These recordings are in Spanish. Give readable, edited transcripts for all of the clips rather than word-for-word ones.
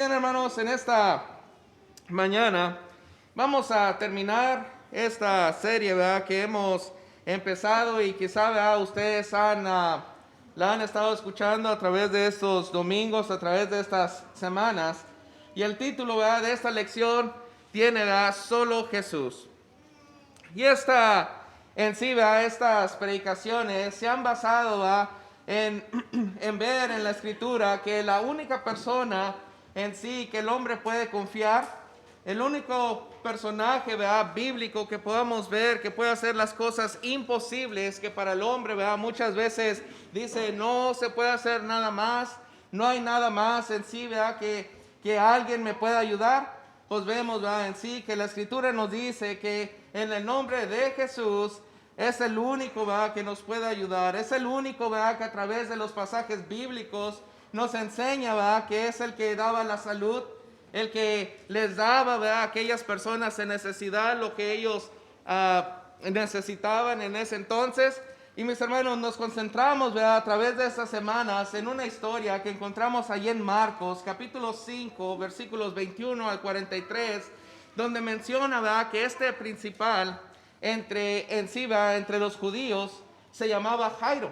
Bien, hermanos, en esta mañana vamos a terminar esta serie, ¿verdad?, que hemos empezado y quizá, ¿verdad?, ustedes la han estado escuchando a través de estos domingos, a través de estas semanas. Y el título, ¿verdad?, de esta lección tiene, ¿verdad?, Solo Jesús. Y en sí, ¿verdad?, estas predicaciones se han basado, ¿verdad?, en ver en la Escritura que la única persona en sí que el hombre puede confiar, el único personaje, ¿verdad?, bíblico que podamos ver que puede hacer las cosas imposibles que para el hombre, ¿verdad?, muchas veces dice no se puede hacer nada más, no hay nada más en sí, ¿verdad?, que alguien me pueda ayudar. Pues vemos, ¿verdad?, en sí que la Escritura nos dice que en el nombre de Jesús es el único, ¿verdad?, que nos puede ayudar. Es el único, ¿verdad?, que a través de los pasajes bíblicos nos enseña, ¿verdad?, que es el que daba la salud, el que les daba, ¿verdad?, a aquellas personas en necesidad lo que ellos necesitaban en ese entonces. Y mis hermanos, nos concentramos, ¿verdad?, a través de estas semanas en una historia que encontramos allí en Marcos, capítulo 5, versículos 21 al 43, donde menciona, ¿verdad?, que este principal entre los judíos se llamaba Jairo.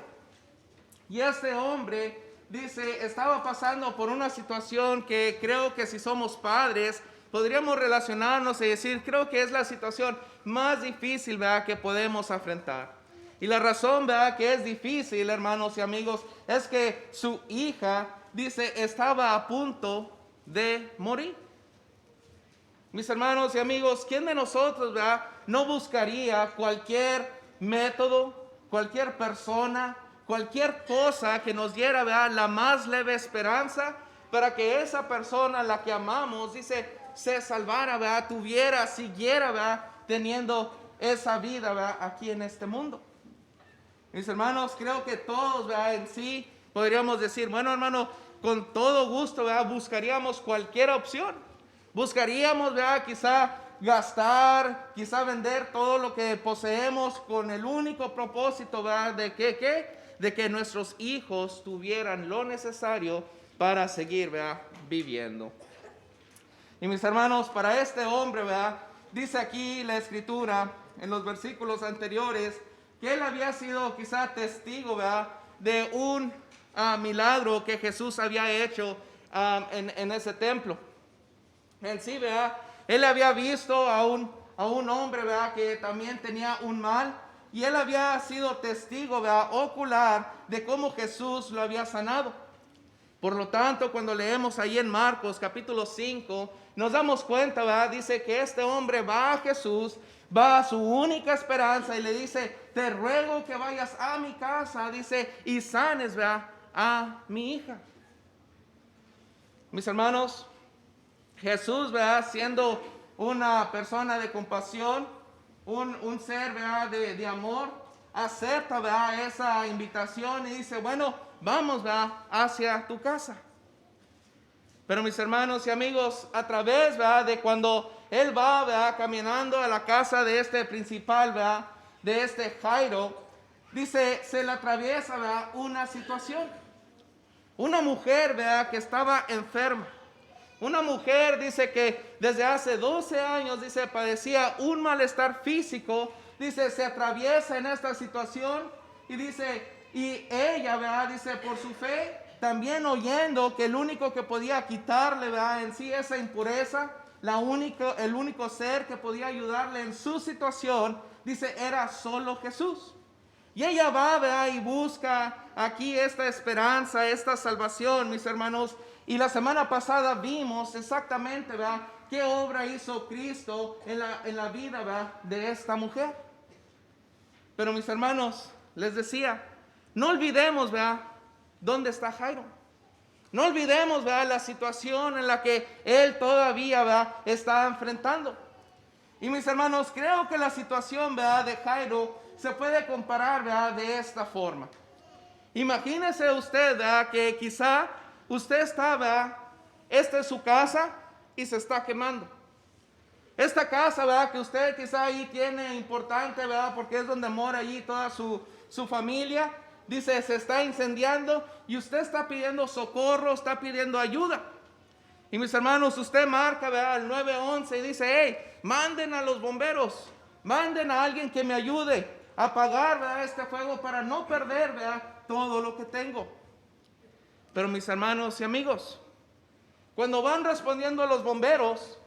Y este hombre, dice, estaba pasando por una situación que creo que si somos padres podríamos relacionarnos y decir, creo que es la situación más difícil, ¿verdad?, que podemos afrontar. Y la razón, ¿verdad?, que es difícil, hermanos y amigos, es que su hija, dice, estaba a punto de morir. Mis hermanos y amigos, ¿quién de nosotros, ¿verdad?, no buscaría cualquier método, cualquier persona, cualquier cosa que nos diera, ¿verdad?, la más leve esperanza para que esa persona, la que amamos, dice, se salvara, ¿verdad?, siguiera, ¿verdad?, teniendo esa vida, ¿verdad?, aquí en este mundo? Mis hermanos, creo que todos, ¿verdad?, en sí podríamos decir, bueno, hermano, con todo gusto, ¿verdad?, buscaríamos cualquier opción. Buscaríamos, ¿verdad?, quizá gastar, quizá vender todo lo que poseemos con el único propósito, ¿verdad?, de que nuestros hijos tuvieran lo necesario para seguir, ¿verdad?, viviendo. Y mis hermanos, para este hombre, ¿verdad?, dice aquí la Escritura en los versículos anteriores que él había sido quizá testigo, ¿verdad?, de un milagro que Jesús había hecho en ese templo. En sí, ¿verdad?, él había visto a un hombre, ¿verdad?, que también tenía un mal, y él había sido testigo, ¿verdad?, ocular de cómo Jesús lo había sanado. Por lo tanto, cuando leemos ahí en Marcos capítulo 5, nos damos cuenta, ¿verdad?, dice que este hombre va a Jesús, va a su única esperanza y le dice, te ruego que vayas a mi casa, dice, y sanes, ¿verdad?, a mi hija. Mis hermanos, Jesús, ¿verdad?, siendo una persona de compasión, un ser, ¿verdad?, de amor, acepta, ¿verdad?, esa invitación y dice, bueno, vamos, ¿verdad?, hacia tu casa. Pero mis hermanos y amigos, a través, ¿verdad?, de cuando él va, ¿verdad?, caminando a la casa de este principal, ¿verdad?, de este Jairo, dice, se le atraviesa, ¿verdad?, una situación. Una mujer, ¿verdad?, que estaba enferma. Una mujer, dice, que desde hace 12 años, dice, padecía un malestar físico. Dice, se atraviesa en esta situación y dice, y ella, ¿verdad?, dice, por su fe, también oyendo que el único que podía quitarle, ¿verdad?, en sí esa impureza, el único ser que podía ayudarle en su situación, dice, era solo Jesús. Y ella va, ¿verdad?, y busca aquí esta esperanza, esta salvación, mis hermanos. Y la semana pasada vimos exactamente, ¿verdad?, qué obra hizo Cristo en la vida, ¿verdad?, de esta mujer. Pero mis hermanos, les decía, no olvidemos, ¿verdad?, dónde está Jairo. No olvidemos, ¿verdad?, la situación en la que él todavía, ¿verdad?, está enfrentando. Y mis hermanos, creo que la situación, ¿verdad?, de Jairo se puede comparar, ¿verdad?, de esta forma. Imagínese usted, ¿verdad?, que quizá usted está, ¿verdad?, esta es su casa y se está quemando. Esta casa, ¿verdad?, que usted quizá ahí tiene importante, ¿verdad?, porque es donde mora allí toda su familia. Dice, se está incendiando y usted está pidiendo socorro, está pidiendo ayuda. Y mis hermanos, usted marca, ¿verdad?, el 911 y dice, hey, manden a los bomberos, manden a alguien que me ayude a apagar, ¿verdad?, este fuego para no perder, ¿verdad?, todo lo que tengo. Pero mis hermanos y amigos, cuando van respondiendo a los bomberos,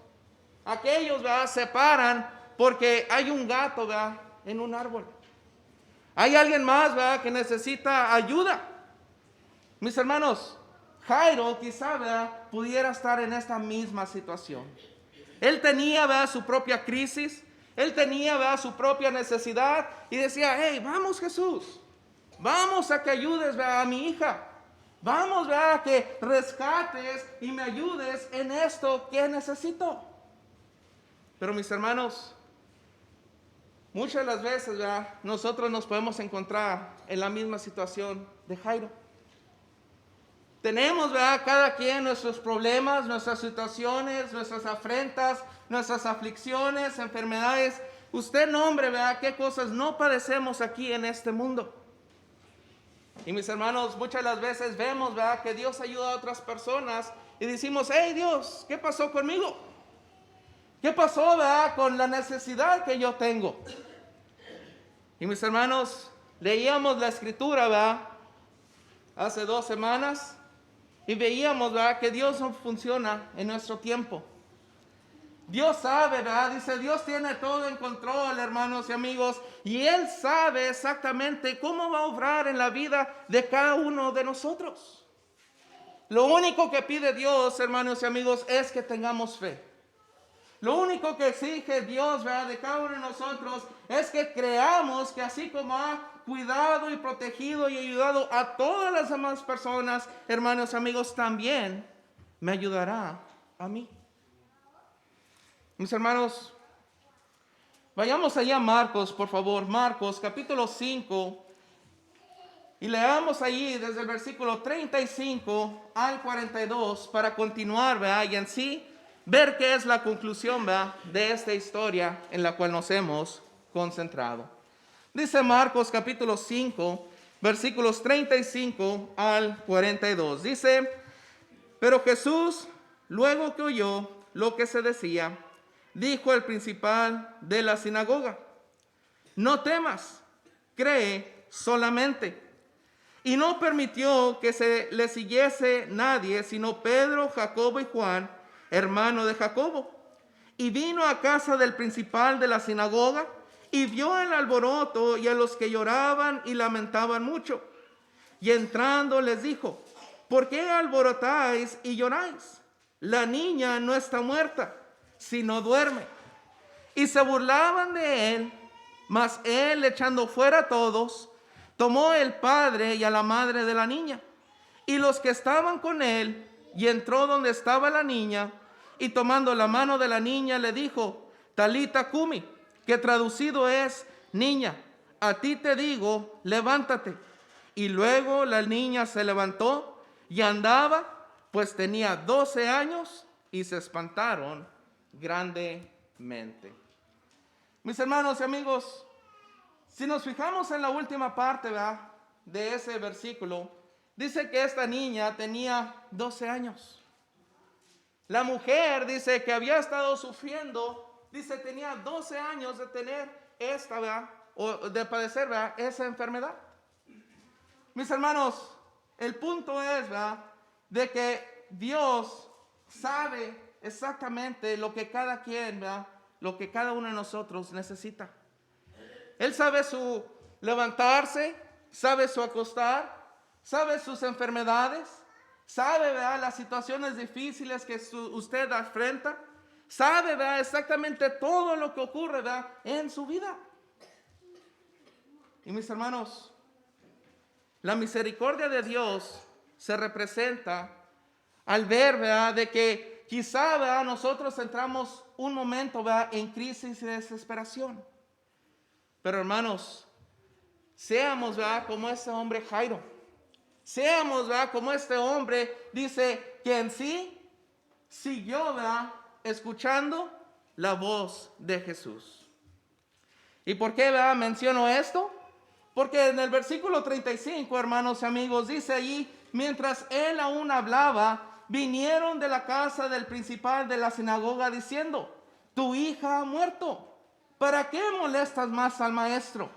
aquellos, ¿verdad?, se paran porque hay un gato, ¿verdad?, en un árbol. Hay alguien más, ¿verdad?, que necesita ayuda. Mis hermanos, Jairo quizá, ¿verdad?, pudiera estar en esta misma situación. Él tenía, ¿verdad?, su propia crisis. Él tenía, ¿verdad?, su propia necesidad. Y decía, hey, vamos, Jesús. Vamos a que ayudes, ¿verdad?, a mi hija. Vamos, ¿verdad?, a que rescates y me ayudes en esto que necesito. Pero mis hermanos, muchas de las veces, ¿verdad?, nosotros nos podemos encontrar en la misma situación de Jairo. Tenemos, ¿verdad?, cada quien nuestros problemas, nuestras situaciones, nuestras afrentas, nuestras aflicciones, enfermedades. Usted nombre, ¿verdad?, qué cosas no padecemos aquí en este mundo. Y mis hermanos, muchas de las veces vemos, ¿verdad?, que Dios ayuda a otras personas y decimos, hey Dios, ¿qué pasó conmigo? ¿Qué pasó, ¿verdad?, con la necesidad que yo tengo? Y mis hermanos, leíamos la escritura, ¿verdad?, hace 2 semanas. Y veíamos, ¿verdad?, que Dios no funciona en nuestro tiempo. Dios sabe, ¿verdad? Dice, Dios tiene todo en control, hermanos y amigos. Y Él sabe exactamente cómo va a obrar en la vida de cada uno de nosotros. Lo único que pide Dios, hermanos y amigos, es que tengamos fe. Lo único que exige Dios, ¿verdad?, de cada uno de nosotros es que creamos que así como ha cuidado y protegido y ayudado a todas las demás personas, hermanos, amigos, también me ayudará a mí. Mis hermanos, vayamos allá a Marcos, por favor, Marcos capítulo 5, y leamos allí desde el versículo 35 al 42 para continuar, ¿verdad?, y en sí ver qué es la conclusión, ¿verdad?, de esta historia en la cual nos hemos concentrado. Dice Marcos capítulo 5, versículos 35 al 42. Dice, pero Jesús, luego que oyó lo que se decía, dijo al principal de la sinagoga, no temas, cree solamente. Y no permitió que se le siguiese nadie, sino Pedro, Jacobo y Juan, hermano de Jacobo. Y vino a casa del principal de la sinagoga, y vio el alboroto y a los que lloraban y lamentaban mucho. Y entrando les dijo, ¿por qué alborotáis y lloráis? La niña no está muerta, sino duerme. Y se burlaban de él, mas él, echando fuera a todos, tomó el padre y a la madre de la niña, y los que estaban con él, y entró donde estaba la niña, y tomando la mano de la niña le dijo, Talita cumi, que traducido es, niña, a ti te digo, levántate. Y luego la niña se levantó y andaba, pues tenía 12 años, y se espantaron grandemente. Mis hermanos y amigos, si nos fijamos en la última parte, ¿verdad?, de ese versículo, dice que esta niña tenía 12 años. La mujer dice que había estado sufriendo, dice tenía 12 años de tener esta, ¿verdad?, o de padecer, ¿verdad?, esa enfermedad. Mis hermanos, el punto es, ¿verdad?, de que Dios sabe exactamente lo que cada quien, ¿verdad?, lo que cada uno de nosotros necesita. Él sabe su levantarse, sabe su acostar, sabe sus enfermedades, sabe, ¿verdad?, las situaciones difíciles que usted afrenta, sabe, ¿verdad?, exactamente todo lo que ocurre, ¿verdad?, en su vida. Y mis hermanos, la misericordia de Dios se representa al ver, ¿verdad?, de que quizá, ¿verdad?, nosotros entramos un momento, ¿verdad?, en crisis y desesperación. Pero hermanos, seamos, ¿verdad?, como este hombre Jairo. Seamos, ¿verdad?, como este hombre dice que en sí siguió, ¿verdad?, escuchando la voz de Jesús. ¿Y por qué, ¿verdad?, menciono esto? Porque en el versículo 35, hermanos y amigos, dice allí, mientras él aún hablaba, vinieron de la casa del principal de la sinagoga diciendo: tu hija ha muerto, ¿para qué molestas más al maestro?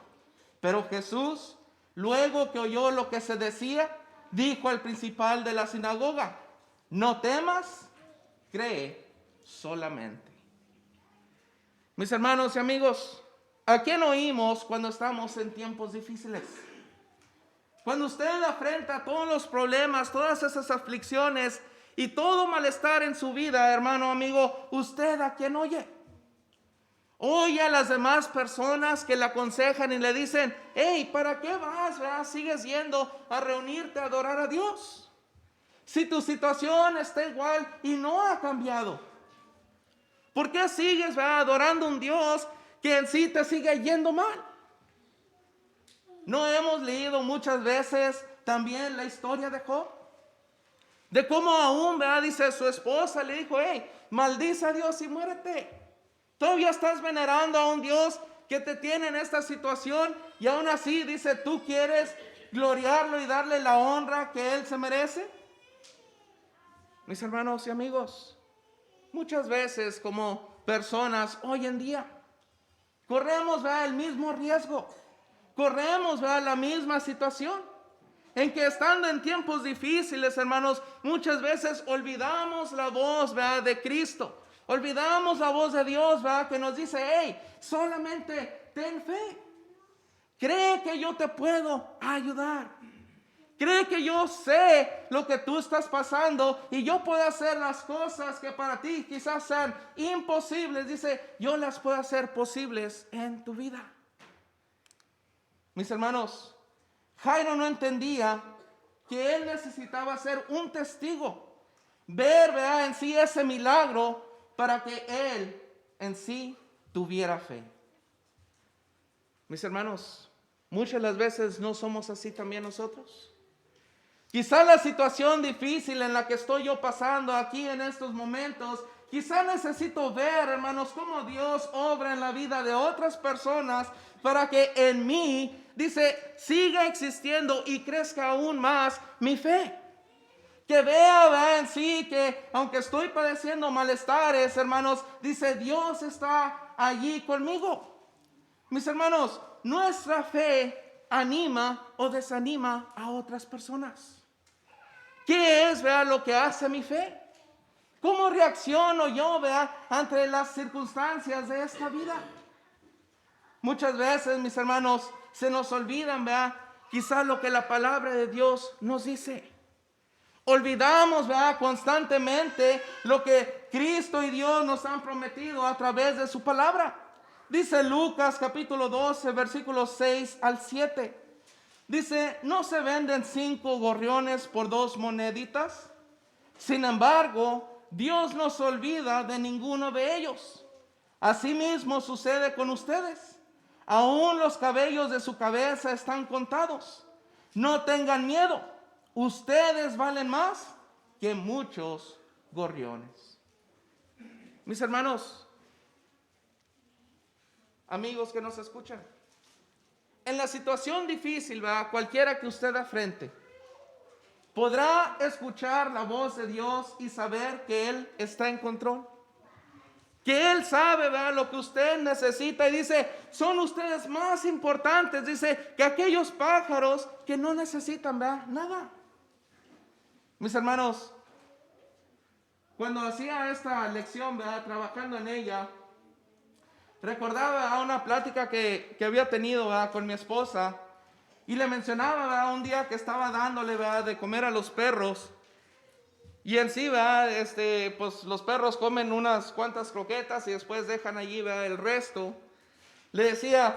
Pero Jesús, luego que oyó lo que se decía, dijo al principal de la sinagoga: no temas, cree solamente. Mis hermanos y amigos, ¿a quién oímos cuando estamos en tiempos difíciles? Cuando usted afrenta todos los problemas, todas esas aflicciones y todo malestar en su vida, hermano, amigo, ¿usted a quién oye? Oye a las demás personas que le aconsejan y le dicen: hey, ¿para qué vas? ¿verdad? Sigues yendo a reunirte a adorar a Dios. Si tu situación está igual y no ha cambiado, ¿por qué sigues adorando a un Dios que en sí te sigue yendo mal? ¿No hemos leído muchas veces también la historia de Job? De cómo aún, dice, su esposa le dijo: hey, maldice a Dios y muérete. Todavía estás venerando a un Dios que te tiene en esta situación y aún así, dice, ¿tú quieres gloriarlo y darle la honra que Él se merece? Mis hermanos y amigos, muchas veces como personas hoy en día corremos el mismo riesgo, corremos la misma situación, en que estando en tiempos difíciles, hermanos, muchas veces olvidamos la voz de Cristo, olvidamos la voz de Dios que nos dice: hey, solamente ten fe, cree que yo te puedo ayudar. Cree que yo sé lo que tú estás pasando y yo puedo hacer las cosas que para ti quizás sean imposibles. Dice: yo las puedo hacer posibles en tu vida. Mis hermanos, Jairo no entendía que él necesitaba ser un testigo, ver en sí ese milagro para que él en sí tuviera fe. Mis hermanos, muchas las veces no somos así también nosotros. Quizá la situación difícil en la que estoy yo pasando aquí en estos momentos, quizá necesito ver, hermanos, cómo Dios obra en la vida de otras personas para que en mí, dice, siga existiendo y crezca aún más mi fe. Que vea en sí que aunque estoy padeciendo malestares, hermanos, dice, Dios está allí conmigo. Mis hermanos, nuestra fe anima o desanima a otras personas. ¿Qué es, lo que hace mi fe? ¿Cómo reacciono yo, ante las circunstancias de esta vida? Muchas veces, mis hermanos, se nos olvidan, quizás lo que la palabra de Dios nos dice. Olvidamos, constantemente lo que Cristo y Dios nos han prometido a través de su palabra. Dice Lucas capítulo 12, versículos 6 al 7. Dice: ¿no se venden 5 gorriones por 2 moneditas? Sin embargo, Dios no se olvida de ninguno de ellos. Asimismo sucede con ustedes. Aún los cabellos de su cabeza están contados. No tengan miedo. Ustedes valen más que muchos gorriones. Mis hermanos, amigos que nos escuchan, en la situación difícil, cualquiera que usted afrente, podrá escuchar la voz de Dios y saber que Él está en control. Que Él sabe, lo que usted necesita. Y dice: son ustedes más importantes, dice, que aquellos pájaros que no necesitan, nada. Mis hermanos, cuando hacía esta lección, trabajando en ella, recordaba una plática que había tenido con mi esposa, y le mencionaba un día que estaba dándole de comer a los perros, y en sí pues los perros comen unas cuantas croquetas y después dejan allí el resto. Le decía: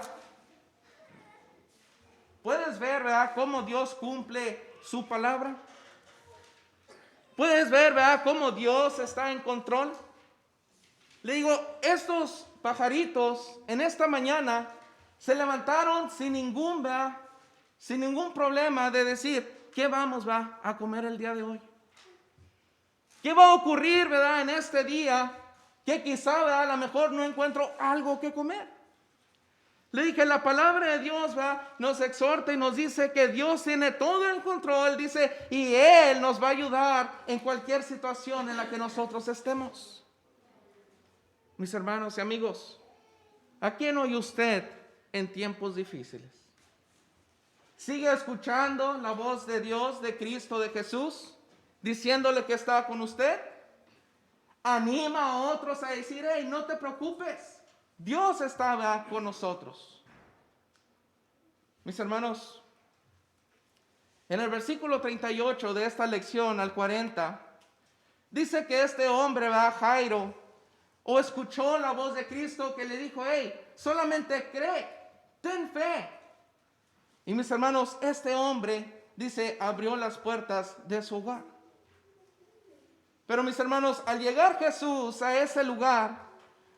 ¿puedes ver cómo Dios cumple su palabra? ¿Puedes ver cómo Dios está en control? Le digo: estos pajaritos en esta mañana se levantaron sin ningún problema de decir: ¿qué vamos a comer el día de hoy? ¿Qué va a ocurrir, en este día que quizá a lo mejor no encuentro algo que comer? Le dije, la palabra de Dios nos exhorta y nos dice que Dios tiene todo el control, dice, y Él nos va a ayudar en cualquier situación en la que nosotros estemos. Mis hermanos y amigos, ¿a quién oye usted en tiempos difíciles? ¿Sigue escuchando la voz de Dios, de Cristo, de Jesús, diciéndole que está con usted? Anima a otros a decir, hey, no te preocupes, Dios estaba con nosotros. Mis hermanos, en el versículo 38 de esta lección al 40, dice que este hombre, Jairo, o escuchó la voz de Cristo que le dijo, hey, solamente cree, ten fe. Y mis hermanos, este hombre, dice, abrió las puertas de su hogar. Pero mis hermanos, al llegar Jesús a ese lugar,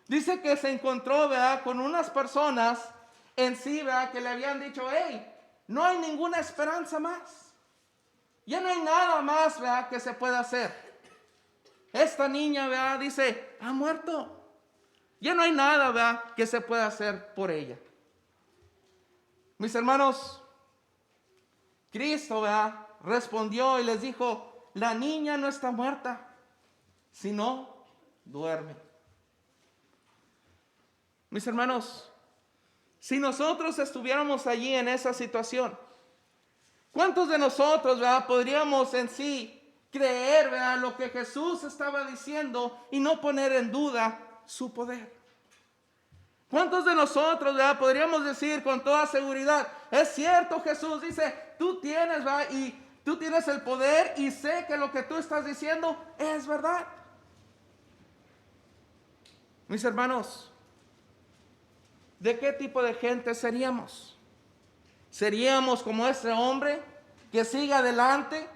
dice que se encontró, con unas personas en sí, que le habían dicho, hey, no hay ninguna esperanza más. Ya no hay nada más, que se pueda hacer. Esta niña, dice, ha muerto. Ya no hay nada, que se pueda hacer por ella. Mis hermanos, Cristo, respondió y les dijo, la niña no está muerta, sino duerme. Mis hermanos, si nosotros estuviéramos allí en esa situación, ¿cuántos de nosotros, podríamos en sí creer, lo que Jesús estaba diciendo y no poner en duda su poder? ¿Cuántos de nosotros, podríamos decir con toda seguridad, es cierto, Jesús dice, tú tienes, y tú tienes el poder y sé que lo que tú estás diciendo es verdad? Mis hermanos, ¿de qué tipo de gente seríamos? ¿Seríamos como ese hombre que sigue adelante,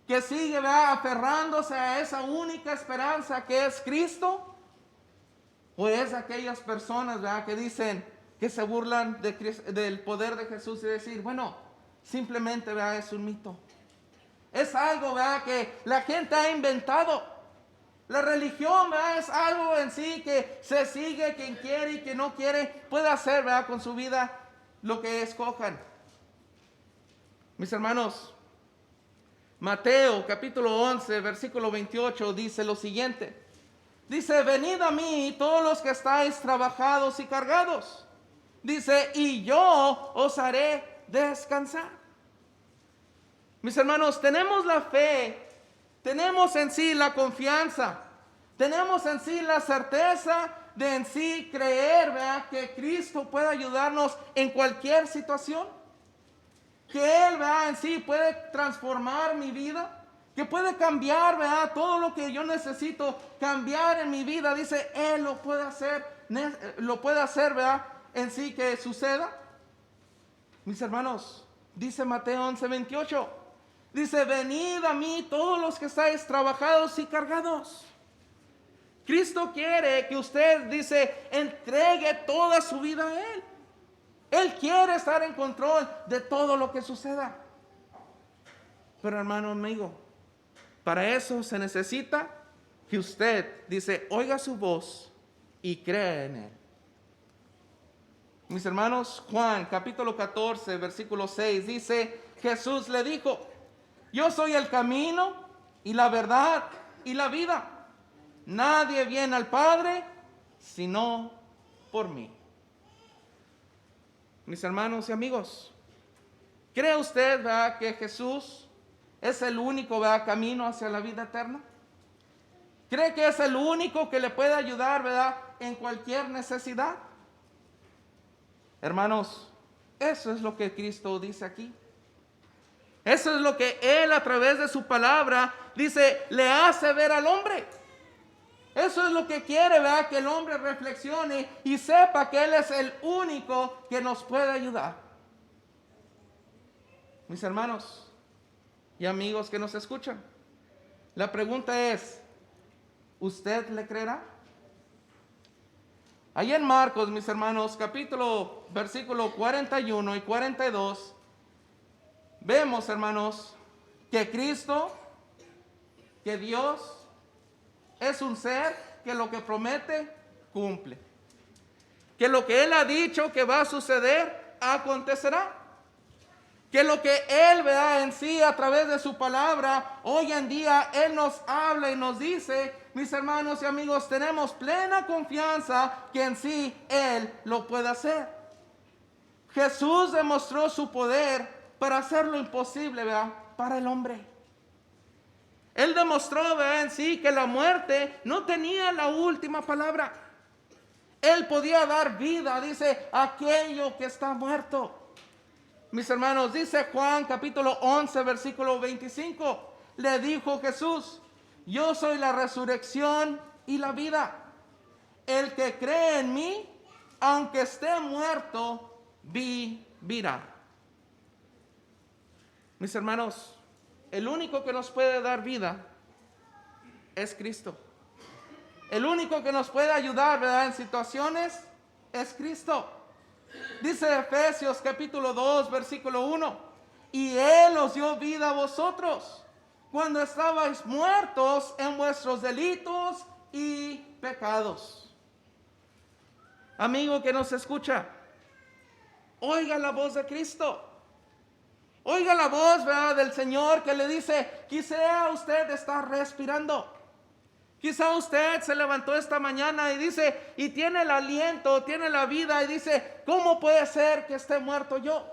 que sigue, aferrándose a esa única esperanza que es Cristo? ¿O es aquellas personas, que dicen, que se burlan del poder de Jesús y decir, bueno, simplemente, es un mito? Es algo, que la gente ha inventado. La religión, es algo en sí que se sigue, quien quiere y quien no quiere puede hacer, con su vida lo que escojan. Mis hermanos, Mateo capítulo 11, versículo 28 dice lo siguiente. Dice, venid a mí todos los que estáis trabajados y cargados. Dice, y yo os haré descansar. Mis hermanos, tenemos la fe, tenemos en sí la confianza, tenemos en sí la certeza de en sí creer, que Cristo puede ayudarnos en cualquier situación, que Él, en sí puede transformar mi vida, que puede cambiar, todo lo que yo necesito cambiar en mi vida. Dice, Él lo puede hacer, en sí que suceda. Mis hermanos, dice Mateo 11, 28. Dice, venid a mí todos los que estáis trabajados y cargados. Cristo quiere que usted, dice, entregue toda su vida a Él. Él quiere estar en control de todo lo que suceda. Pero hermano, amigo, para eso se necesita que usted, dice, oiga su voz y crea en Él. Mis hermanos, Juan capítulo 14, versículo 6 dice, Jesús le dijo, yo soy el camino y la verdad y la vida. Nadie viene al Padre sino por mí. Mis hermanos y amigos, ¿cree usted, que Jesús es el único, camino hacia la vida eterna? ¿Cree que es el único que le puede ayudar, en cualquier necesidad? Hermanos, eso es lo que Cristo dice aquí. Eso es lo que Él a través de su palabra dice, le hace ver al hombre. Eso es lo que quiere, que el hombre reflexione y sepa que Él es el único que nos puede ayudar. Mis hermanos y amigos que nos escuchan, la pregunta es, ¿usted le creerá? Ahí en Marcos, mis hermanos, versículo 41 y 42, vemos, hermanos, que Cristo, que Dios, es un ser que lo que promete, cumple. que lo que Él ha dicho que va a suceder, acontecerá. Que lo que Él vea en sí a través de su palabra, hoy en día Él nos habla y nos dice, mis hermanos y amigos, tenemos plena confianza que en sí Él lo puede hacer. Jesús demostró su poder para hacer lo imposible, ¿verdad?, para el hombre. Él demostró, ¿verdad?, en sí que la muerte no tenía la última palabra. Él podía dar vida, dice, a aquello que está muerto. Mis hermanos, dice Juan capítulo 11, versículo 25, le dijo Jesús, yo soy la resurrección y la vida. El que cree en mí, aunque esté muerto, vivirá. Mis hermanos, el único que nos puede dar vida es Cristo. El único que nos puede ayudar, ¿verdad?, en situaciones es Cristo. Dice Efesios capítulo 2, versículo 1, y Él os dio vida a vosotros cuando estabais muertos en vuestros delitos y pecados. Amigo que nos escucha, oiga la voz de Cristo. Oiga la voz, ¿verdad?, del Señor que le dice, quizá usted está respirando. Quizá usted se levantó esta mañana y dice, y tiene el aliento, tiene la vida y dice, ¿cómo puede ser que esté muerto yo?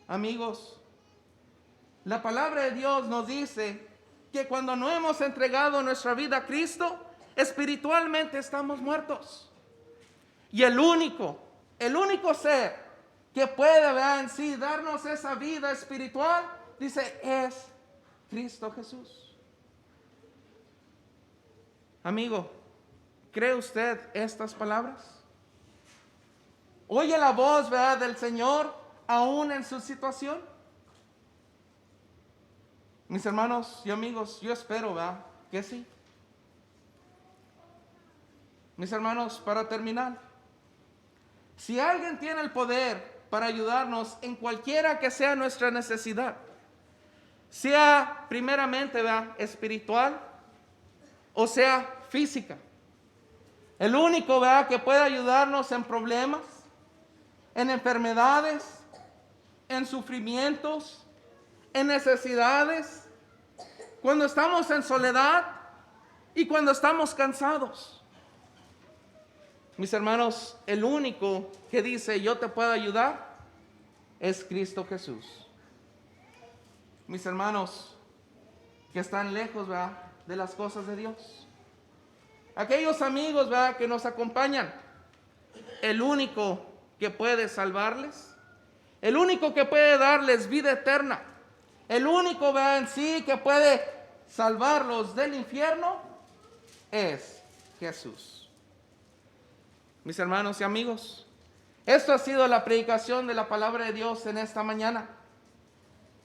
Amigos, la palabra de Dios nos dice que cuando no hemos entregado nuestra vida a Cristo, espiritualmente estamos muertos. Y el único ser que puede, ¿verdad?, en sí darnos esa vida espiritual, dice, es Cristo Jesús. Amigo, ¿cree usted estas palabras? ¿Oye la voz, ¿verdad?, del Señor aún en su situación? Mis hermanos y amigos, yo espero, ¿verdad?, que sí. Mis hermanos, para terminar, si alguien tiene el poder para ayudarnos en cualquiera que sea nuestra necesidad, sea primeramente, ¿verdad?, espiritual, o sea física. El único, ¿verdad?, que puede ayudarnos en problemas, en enfermedades, en sufrimientos, en necesidades, cuando estamos en soledad y cuando estamos cansados. Mis hermanos, el único que dice yo te puedo ayudar es Cristo Jesús. Mis hermanos que están lejos, ¿verdad?, de las cosas de Dios. Aquellos amigos, ¿verdad?, que nos acompañan. El único que puede salvarles, el único que puede darles vida eterna, el único, ¿verdad?, en sí que puede salvarlos del infierno es Jesús. Mis hermanos y amigos, esto ha sido la predicación de la palabra de Dios en esta mañana.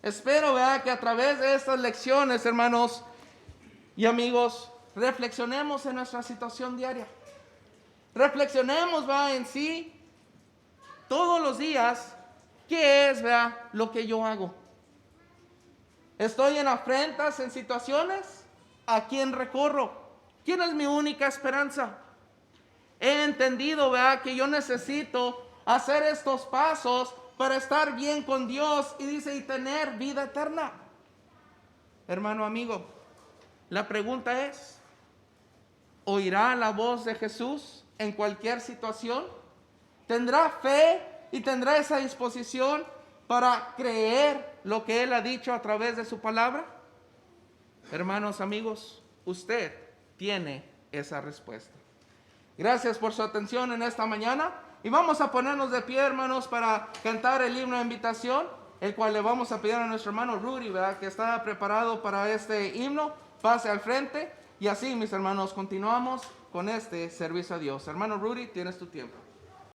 Espero, ¿verdad?, que a través de estas lecciones, hermanos y amigos, reflexionemos en nuestra situación diaria. Reflexionemos, ¿verdad?, en sí, todos los días, ¿qué es, ¿verdad?, lo que yo hago? ¿Estoy en afrentas, en situaciones? ¿A quién recorro? ¿Quién es mi única esperanza? He entendido, ¿verdad?, que yo necesito hacer estos pasos para estar bien con Dios y dice, y tener vida eterna. Hermano amigo, la pregunta es, ¿oirá la voz de Jesús en cualquier situación? ¿Tendrá fe y tendrá esa disposición para creer lo que Él ha dicho a través de su palabra? Hermanos, amigos, usted tiene esa respuesta. Gracias por su atención en esta mañana y vamos a ponernos de pie, hermanos, para cantar el himno de invitación, el cual le vamos a pedir a nuestro hermano Rudy, ¿verdad?, que está preparado para este himno, pase al frente y así, mis hermanos, continuamos con este servicio a Dios. Hermano Rudy, tienes tu tiempo.